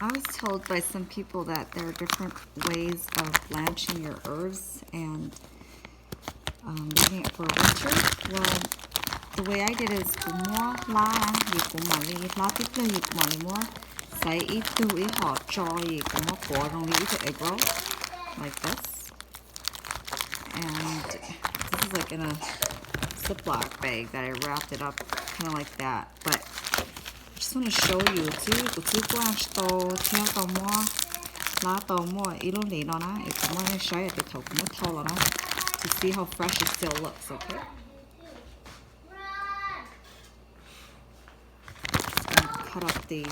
I was told by some people that there are different ways of blanching your herbs and leaving it for winter. Well, the way I did is mua la yi kuma li la ti pla yi kuma li mua sai I tu I hot jaw yi kuma ko rong li to egg roll like this. And this is like in a Ziploc bag that I wrapped it up kind of like that. But I just want to show you two blanch to theo to mua lá to mua I luôn đi nó na it kuma I show you the to kuma to na to see how fresh it still looks. Okay. Cut up the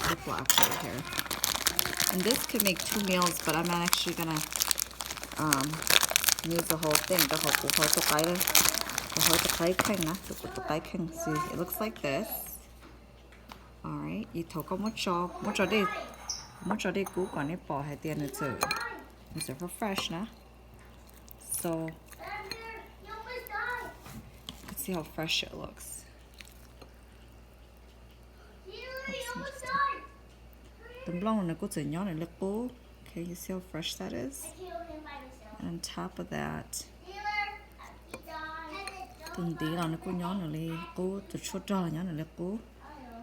Ziploc right here. And this could make 2 meals, but I'm not actually gonna use the whole thing. The whole see, it looks like this. Alright, you took a much good on it, but at the end of it, it's for fresh now. So, let's see how fresh it looks. The blown the goods and yarn look cool. Okay, you see how fresh that is? And on top of that,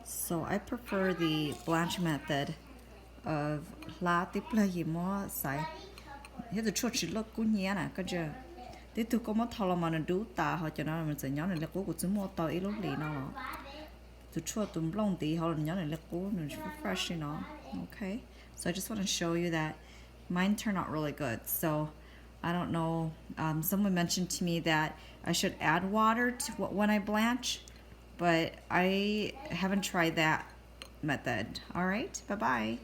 so I prefer the blanch method of Hlab tiếp là gì mua sai. Hiện tại chốt chỉ look cũng nhẹ nè, cái chưa? Thế tôi có mất thao là mà nó đủ ta họ cho nó mình sẽ nhớ này là cố của chúng mua tao ít lúc lì nó. Tôi chốt tụm lông tí họ là nhớ này là cố nó fresh nó. Okay, so I just want to show you that mine turned out really good. So I don't know. Someone mentioned to me that I should add water to when I blanch, but I haven't tried that method. All right, bye bye.